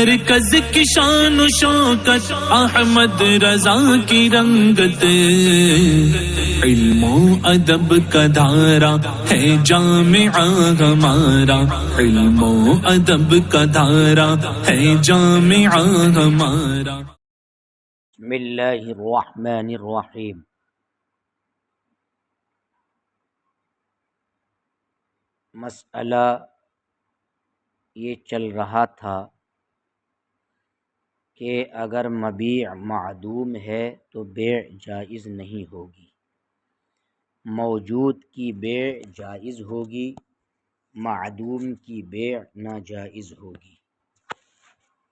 مرکز کی شان و شوکت احمد رضا کی رنگت، علم و ادب کا دھارا ہے جامعہ ہمارا، علم و ادب کا دھارا ہے جامعہ ہمارا۔ بسم اللہ الرحمن الرحیم۔ مسئلہ یہ چل رہا تھا کہ اگر مبیع معدوم ہے تو بیع جائز نہیں ہوگی، موجود کی بیع جائز ہوگی، معدوم کی بیع ناجائز ہوگی۔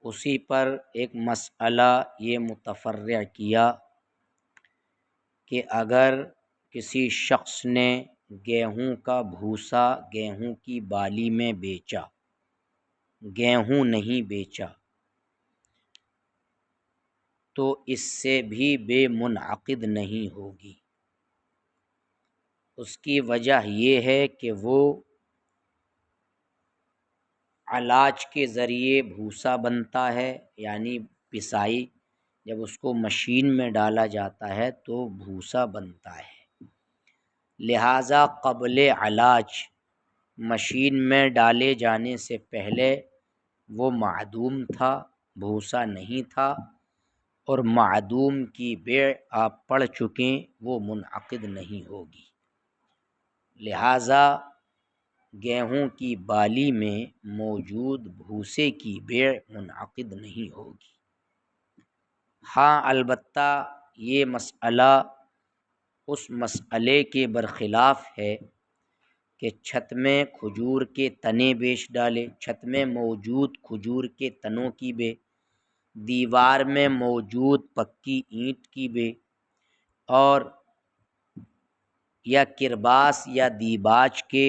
اسی پر ایک مسئلہ یہ متفرع کیا کہ اگر کسی شخص نے گیہوں کا بھوسا گیہوں کی بالی میں بیچا، گیہوں نہیں بیچا، تو اس سے بھی بے منعقد نہیں ہوگی۔ اس کی وجہ یہ ہے کہ وہ علاج کے ذریعے بھوسا بنتا ہے، یعنی پسائی، جب اس کو مشین میں ڈالا جاتا ہے تو بھوسا بنتا ہے، لہٰذا قبل علاج مشین میں ڈالے جانے سے پہلے وہ معدوم تھا، بھوسا نہیں تھا، اور معدوم کی بیع آپ پڑھ چکیں، وہ منعقد نہیں ہوگی۔ لہٰذا گیہوں کی بالی میں موجود بھوسے کی بیع منعقد نہیں ہوگی۔ ہاں البتہ یہ مسئلہ اس مسئلے کے برخلاف ہے کہ چھت میں کھجور کے تنے بیچ ڈالے، چھت میں موجود کھجور کے تنوں کی بیع، دیوار میں موجود پکی اینٹ کی بیع، اور یا کرباس یا دیباج کے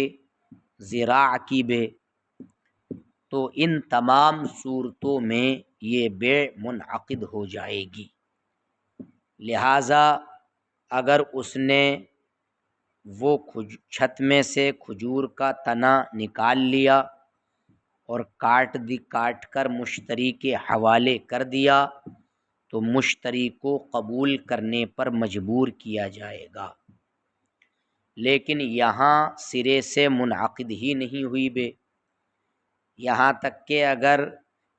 ذراع کی بیع، تو ان تمام صورتوں میں یہ بیع منعقد ہو جائے گی۔ لہٰذا اگر اس نے وہ چھت میں سے کھجور کا تنا نکال لیا اور کاٹ کر مشتری کے حوالے کر دیا تو مشتری کو قبول کرنے پر مجبور کیا جائے گا، لیکن یہاں سرے سے منعقد ہی نہیں ہوئی بیع۔ یہاں تک کہ اگر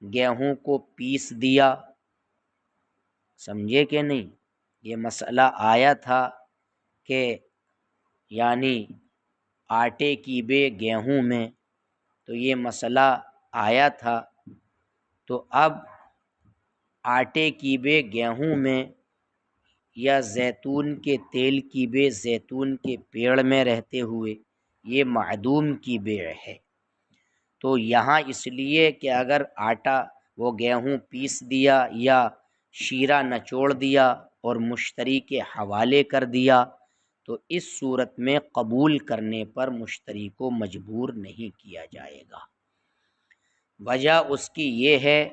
گیہوں کو پیس دیا، سمجھے کہ نہیں، یہ مسئلہ آیا تھا کہ یعنی آٹے کی بیع گیہوں میں، تو یہ مسئلہ آیا تھا، تو اب آٹے کی بیع گیہوں میں یا زیتون کے تیل کی بیع زیتون کے پیڑ میں رہتے ہوئے، یہ معدوم کی بیع ہے۔ تو یہاں اس لیے کہ اگر آٹا وہ گیہوں پیس دیا یا شیرہ نچوڑ دیا اور مشتری کے حوالے کر دیا تو اس صورت میں قبول کرنے پر مشتری کو مجبور نہیں کیا جائے گا۔ وجہ اس کی یہ ہے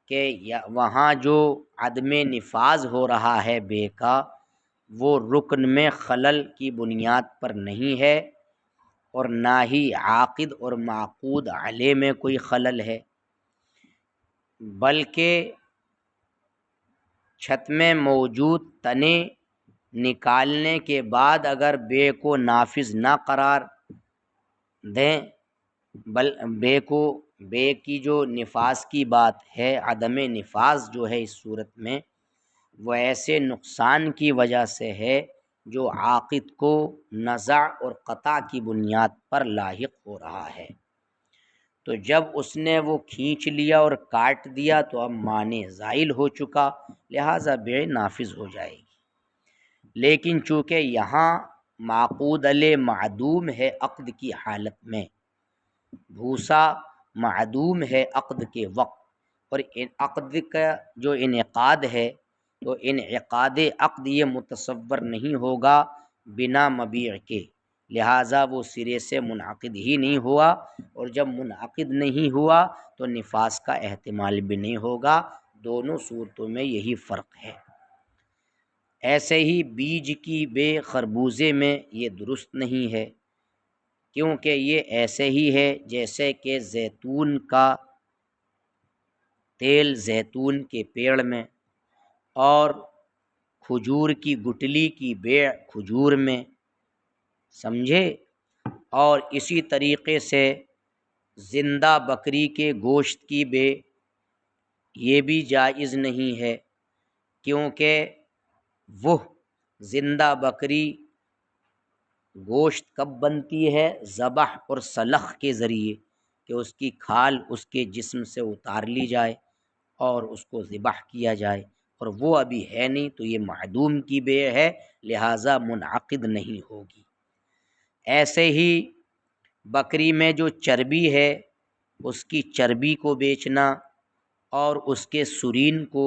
کہ وہاں جو عدم نفاذ ہو رہا ہے بیع کا، وہ رکن میں خلل کی بنیاد پر نہیں ہے، اور نہ ہی عاقد اور معقود علیہ میں کوئی خلل ہے، بلکہ چھت میں موجود تنے نکالنے کے بعد اگر بیع کو نافذ نہ قرار دیں، بیع کی جو نفاذ کی بات ہے، عدم نفاذ جو ہے اس صورت میں وہ ایسے نقصان کی وجہ سے ہے جو عاقد کو نزع اور قطع کی بنیاد پر لاحق ہو رہا ہے۔ تو جب اس نے وہ کھینچ لیا اور کاٹ دیا تو اب مانع زائل ہو چکا، لہٰذا بیع نافذ ہو جائے گی۔ لیکن چونکہ یہاں معقود علیہ معدوم ہے عقد کی حالت میں، بھوسا معدوم ہے عقد کے وقت، اور عقد کا جو انعقاد ہے تو انعقاد عقد یہ متصور نہیں ہوگا بنا مبیع کے، لہٰذا وہ سرے سے منعقد ہی نہیں ہوا، اور جب منعقد نہیں ہوا تو نفاذ کا احتمال بھی نہیں ہوگا۔ دونوں صورتوں میں یہی فرق ہے۔ ایسے ہی بیج کی بیع خربوزے میں یہ درست نہیں ہے، کیونکہ یہ ایسے ہی ہے جیسے کہ زیتون کا تیل زیتون کے پیڑ میں، اور کھجور کی گٹلی کی بیع کھجور میں، سمجھے؟ اور اسی طریقے سے زندہ بکری کے گوشت کی بیع یہ بھی جائز نہیں ہے، کیونکہ وہ زندہ بکری گوشت کب بنتی ہے؟ ذبح اور سلخ کے ذریعے، کہ اس کی کھال اس کے جسم سے اتار لی جائے اور اس کو ذبح کیا جائے، اور وہ ابھی ہے نہیں، تو یہ معدوم کی بیع ہے، لہٰذا منعقد نہیں ہوگی۔ ایسے ہی بکری میں جو چربی ہے اس کی چربی کو بیچنا اور اس کے سرین کو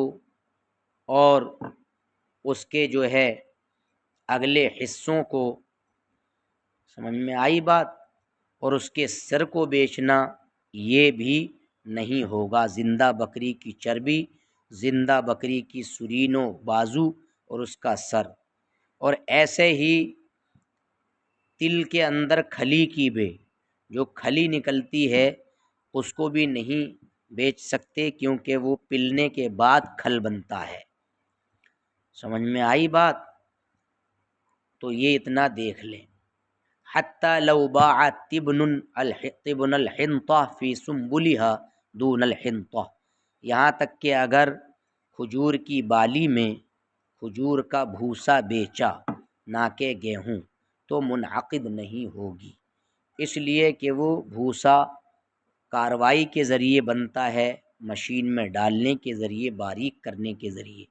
اور اس کے جو ہے اگلے حصوں کو، سمجھ میں آئی بات، اور اس کے سر کو بیچنا یہ بھی نہیں ہوگا۔ زندہ بکری کی چربی، زندہ بکری کی سرین و بازو اور اس کا سر، اور ایسے ہی تل کے اندر کھلی کی بیع، جو کھلی نکلتی ہے اس کو بھی نہیں بیچ سکتے، کیونکہ وہ پلنے کے بعد کھل بنتا ہے۔ سمجھ میں آئی بات؟ تو یہ اتنا دیکھ لیں۔ حتی لو باع طبن الحنطہ فی سنبلها دون الحنطہ، یہاں تک کہ اگر کھجور کی بالی میں کھجور کا بھوسا بیچا نہ کہ گیہوں، تو منعقد نہیں ہوگی، اس لیے کہ وہ بھوسا کاروائی کے ذریعے بنتا ہے، مشین میں ڈالنے کے ذریعے، باریک کرنے کے ذریعے،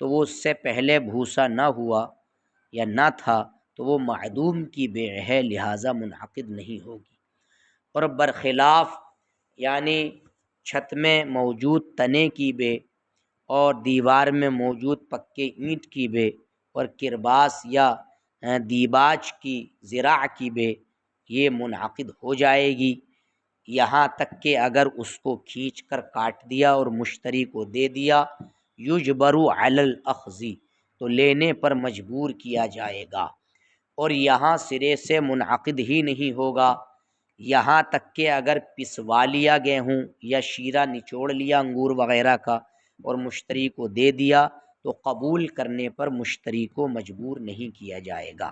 تو وہ اس سے پہلے بھوسا نہ ہوا یا نہ تھا تو وہ معدوم کی بیع ہے، لہٰذا منعقد نہیں ہوگی۔ اور برخلاف یعنی چھت میں موجود تنے کی بیع اور دیوار میں موجود پکے اینٹ کی بیع اور کرباس یا دیباج کی زراع کی بیع یہ منعقد ہو جائے گی، یہاں تک کہ اگر اس کو کھینچ کر کاٹ دیا اور مشتری کو دے دیا، یجبر علی الاخذ، تو لینے پر مجبور کیا جائے گا، اور یہاں سرے سے منعقد ہی نہیں ہوگا، یہاں تک کہ اگر پسوا لیا گیہوں یا شیرہ نچوڑ لیا انگور وغیرہ کا اور مشتری کو دے دیا، تو قبول کرنے پر مشتری کو مجبور نہیں کیا جائے گا،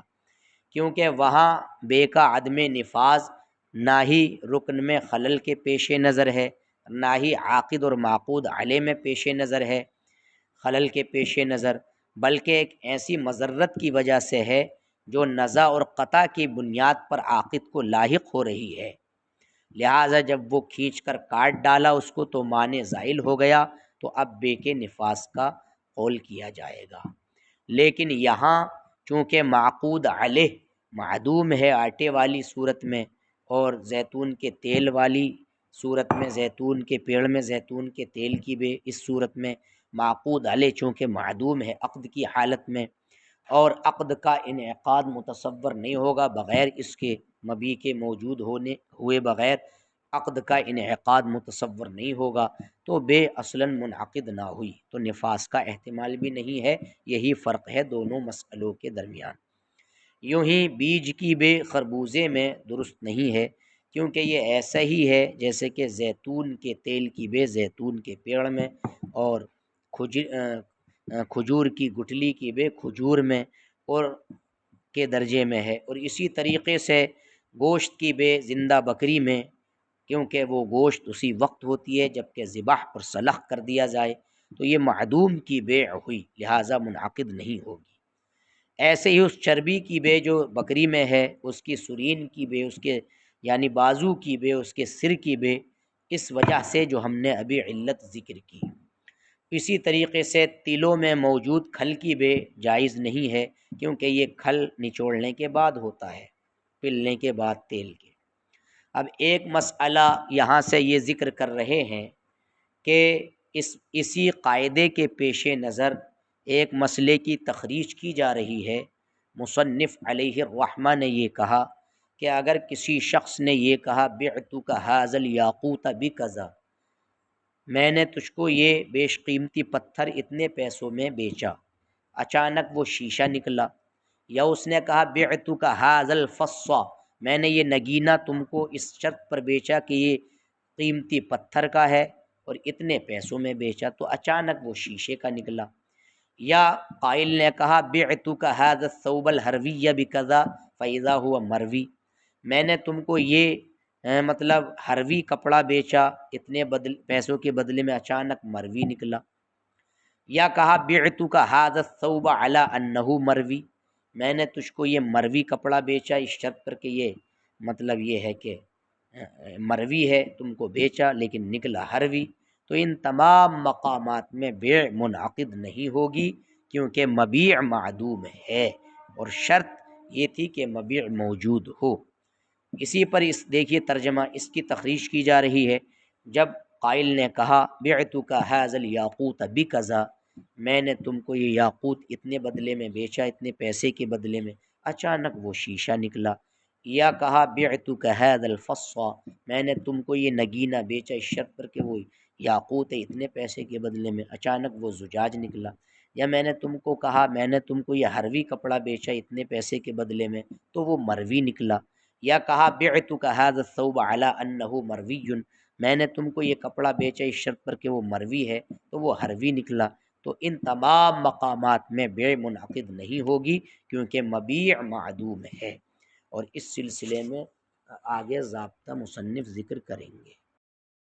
کیونکہ وہاں بے کا عدم نفاذ نہ ہی رکن میں خلل کے پیش نظر ہے، نہ ہی عاقد اور معقود علیہ میں پیش نظر ہے خلل کے پیش نظر، بلکہ ایک ایسی مضرت کی وجہ سے ہے جو نزع اور قطع کی بنیاد پر عاقد کو لاحق ہو رہی ہے، لہٰذا جب وہ کھینچ کر کاٹ ڈالا اس کو تو معنی زائل ہو گیا، تو اب بے کے نفاذ کا قول کیا جائے گا۔ لیکن یہاں چونکہ معقود علیہ معدوم ہے آٹے والی صورت میں، اور زیتون کے تیل والی صورت میں، زیتون کے پیڑ میں زیتون کے تیل کی بیع اس صورت میں معقود علیہ چونکہ معدوم ہے عقد کی حالت میں، اور عقد کا انعقاد متصور نہیں ہوگا بغیر اس کے مبیع کے موجود ہوئے بغیر عقد کا انعقاد متصور نہیں ہوگا، تو بیع اصلاً منعقد نہ ہوئی، تو نفاذ کا احتمال بھی نہیں ہے۔ یہی فرق ہے دونوں مسئلوں کے درمیان۔ یوں ہی بیج کی بیع خربوزے میں درست نہیں ہے، کیونکہ یہ ایسا ہی ہے جیسے کہ زیتون کے تیل کی بیع زیتون کے پیڑ میں، اور کھجور کی گٹلی کی بیع کھجور میں اور کے درجے میں ہے، اور اسی طریقے سے گوشت کی بیع زندہ بکری میں، کیونکہ وہ گوشت اسی وقت ہوتی ہے جبکہ ذبح اور سلخ کر دیا جائے، تو یہ معدوم کی بیع ہوئی، لہٰذا منعقد نہیں ہوگی۔ ایسے ہی اس چربی کی بیع جو بکری میں ہے، اس کی سرین کی بیع، اس کے یعنی بازو کی بیع، اس کے سر کی بیع، اس وجہ سے جو ہم نے ابھی علت ذکر کی۔ اسی طریقے سے تلوں میں موجود کھل کی بیع جائز نہیں ہے، کیونکہ یہ کھل نچوڑنے کے بعد ہوتا ہے، پلنے کے بعد تیل کے۔ اب ایک مسئلہ یہاں سے یہ ذکر کر رہے ہیں کہ اسی قاعدے کے پیش نظر ایک مسئلے کی تخریج کی جا رہی ہے۔ مصنف علیہ الرحمہ نے یہ کہا کہ اگر کسی شخص نے یہ کہا بعتک ھذا الیاقوت بکذا، میں نے تجھ کو یہ بیش قیمتی پتھر اتنے پیسوں میں بیچا، اچانک وہ شیشہ نکلا، یا اس نے کہا بعتک ھذا الفص، میں نے یہ نگینہ تم کو اس شرط پر بیچا کہ یہ قیمتی پتھر کا ہے، اور اتنے پیسوں میں بیچا تو اچانک وہ شیشے کا نکلا۔ یا قائل نے کہا بعتک ھذا الثوب الحروی بکذا فاذا هو مروی، میں نے تم کو یہ مطلب حروی کپڑا بیچا اتنے پیسوں کے بدلے میں اچانک مروی نکلا۔ یا کہا بعتک ھذا الثوب علی انہ مروی، میں نے تجھ کو یہ مروی کپڑا بیچا اس شرط پر کہ یہ مطلب یہ ہے کہ مروی ہے، تم کو بیچا لیکن نکلا حروی۔ تو ان تمام مقامات میں بیع منعقد نہیں ہوگی کیونکہ مبیع معدوم ہے، اور شرط یہ تھی کہ مبیع موجود ہو۔ اسی پر اس دیکھیے ترجمہ اس کی تخریج کی جا رہی ہے۔ جب قائل نے کہا بعتک ھذا الیاقوت بکذا، میں نے تم کو یہ یاقوت اتنے بدلے میں بیچا، اتنے پیسے کے بدلے میں، اچانک وہ شیشہ نکلا۔ یا کہا بعتک ھذا الفص، میں نے تم کو یہ نگینہ بیچا اس شرط پر کہ وہ یاقوت ہے اتنے پیسے کے بدلے میں، اچانک وہ زجاج نکلا۔ یا میں نے تم کو کہا میں نے تم کو یہ حروی کپڑا بیچا اتنے پیسے کے بدلے میں تو وہ مروی نکلا۔ یا کہا بعتک ھذا الثوب علی انہ مروی، میں نے تم کو یہ کپڑا بیچا اس شرط پر کہ وہ مروی ہے تو وہ حروی نکلا۔ تو ان تمام مقامات میں بیع منعقد نہیں ہوگی کیونکہ مبیع معدوم ہے، اور اس سلسلے میں آگے ضابطہ مصنف ذکر کریں گے۔